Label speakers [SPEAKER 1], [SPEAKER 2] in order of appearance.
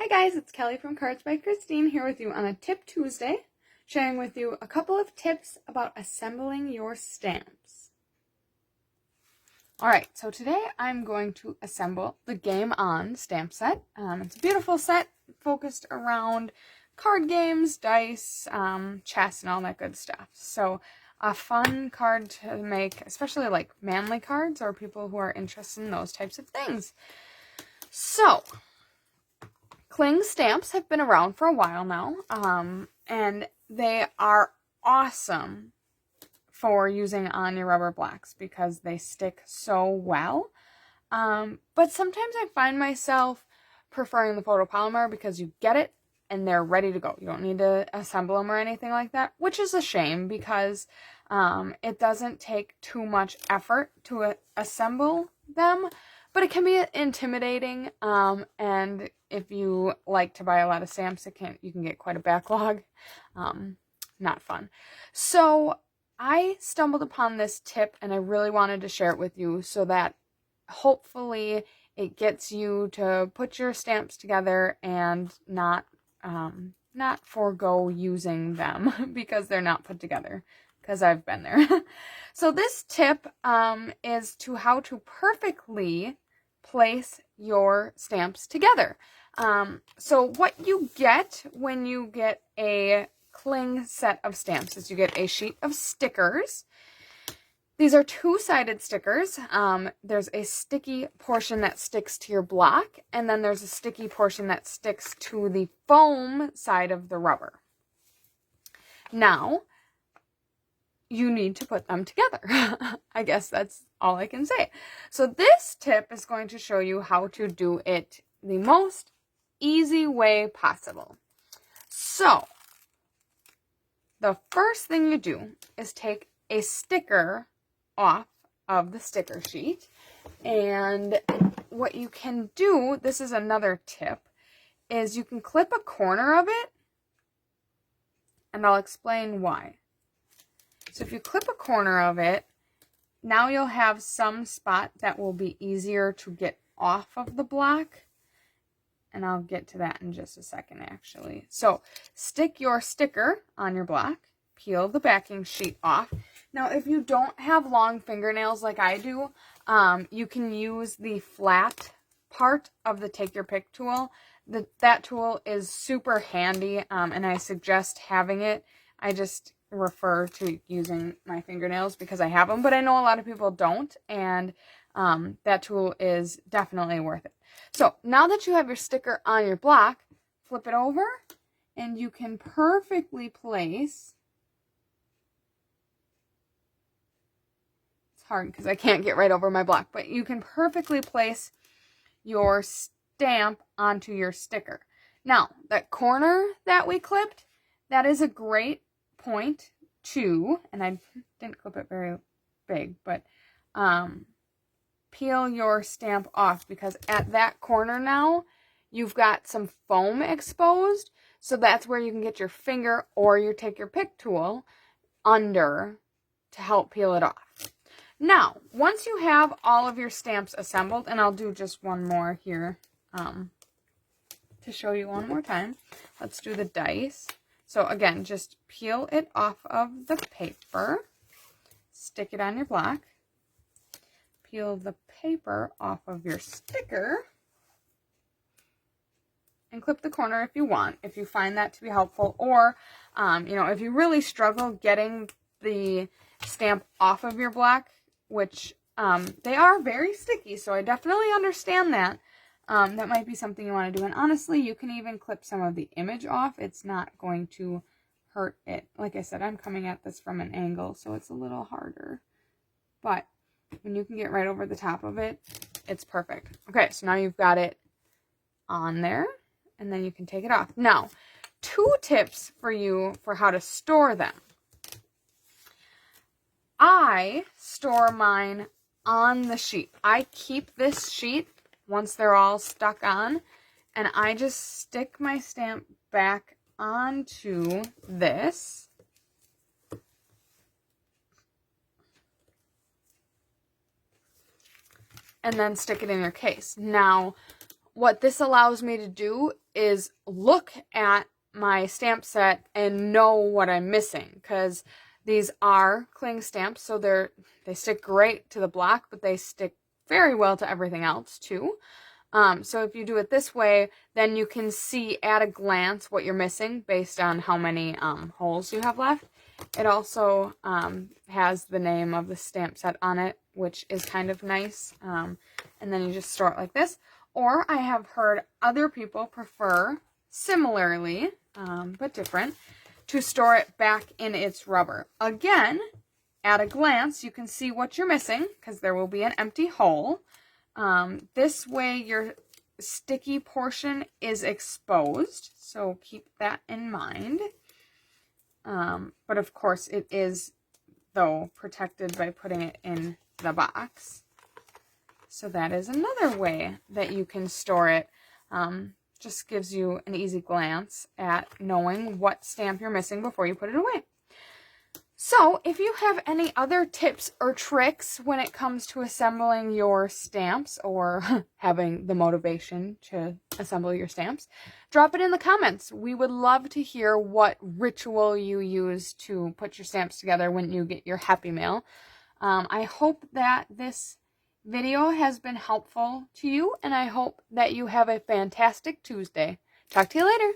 [SPEAKER 1] Hi guys, it's Kelly from Cards by Christine here with you on a Tip Tuesday, sharing with you a couple of tips about assembling your stamps. Alright, so today I'm going to assemble the Game On stamp set. It's a beautiful set focused around card games, dice, chess, and all that good stuff. So a fun card to make, especially like manly cards or people who are interested in those types of things. So Kling stamps have been around for a while now, and they are awesome for using on your rubber blocks because they stick so well. But sometimes I find myself preferring the photopolymer because you get it and they're ready to go. You don't need to assemble them or anything like that, which is a shame because it doesn't take too much effort to assemble them. But it can be intimidating, and if you like to buy a lot of stamps, you can get quite a backlog. Not fun. So I stumbled upon this tip, and I really wanted to share it with you so that hopefully it gets you to put your stamps together and not forego using them because they're not put together. Because I've been there. So this tip is to how to perfectly place your stamps together. So what you get when you get a Kling set of stamps is you get a sheet of stickers. These are two-sided stickers. There's a sticky portion that sticks to your block, and then there's a sticky portion that sticks to the foam side of the rubber. Now, you need to put them together. I guess that's all I can say. So this tip is going to show you how to do it the most easy way possible. So the first thing you do is take a sticker off of the sticker sheet. And what you can do, this is another tip, is you can clip a corner of it, and I'll explain why. So if you clip a corner of it, now you'll have some spot that will be easier to get off of the block. And I'll get to that in just a second, actually. So stick your sticker on your block, peel the backing sheet off. Now, if you don't have long fingernails like I do, you can use the flat part of the Take Your Pick tool. That tool is super handy, and I suggest having it. I just refer to using my fingernails because I have them, but I know a lot of people don't, and that tool is definitely worth it. So now that you have your sticker on your block, flip it over, and you can perfectly place, it's hard because I can't get right over my block, but you can perfectly place your stamp onto your sticker. Now, that corner that we clipped, that is a great point to, and I didn't clip it very big, but peel your stamp off because at that corner now you've got some foam exposed, so that's where you can get your finger or your Take Your Pick tool under to help peel it off. Now, once you have all of your stamps assembled, and I'll do just one more here to show you one more time. Let's do the dice. So again, just peel it off of the paper, stick it on your block, peel the paper off of your sticker, and clip the corner if you want, if you find that to be helpful, or, if you really struggle getting the stamp off of your block, which they are very sticky, so I definitely understand that. That might be something you want to do. And honestly, you can even clip some of the image off. It's not going to hurt it. Like I said, I'm coming at this from an angle, so it's a little harder. But when you can get right over the top of it, it's perfect. Okay, so now you've got it on there, and then you can take it off. Now, 2 tips for you for how to store them. I store mine on the sheet. I keep this sheet once they're all stuck on, and I just stick my stamp back onto this. And then stick it in your case. Now, what this allows me to do is look at my stamp set and know what I'm missing, because these are cling stamps, so they stick great to the block, but they stick very well to everything else too. So if you do it this way, then you can see at a glance what you're missing based on how many holes you have left. It also has the name of the stamp set on it, which is kind of nice. And then you just store it like this. Or I have heard other people prefer, similarly, but different, to store it back in its rubber. Again, at a glance, you can see what you're missing, because there will be an empty hole. This way your sticky portion is exposed, so keep that in mind. But of course it is, though, protected by putting it in the box. So that is another way that you can store it. Just gives you an easy glance at knowing what stamp you're missing before you put it away. So if you have any other tips or tricks when it comes to assembling your stamps, or having the motivation to assemble your stamps, drop it in the comments. We would love to hear what ritual you use to put your stamps together when you get your Happy Mail. I hope that this video has been helpful to you, and I hope that you have a fantastic Tuesday. Talk to you later.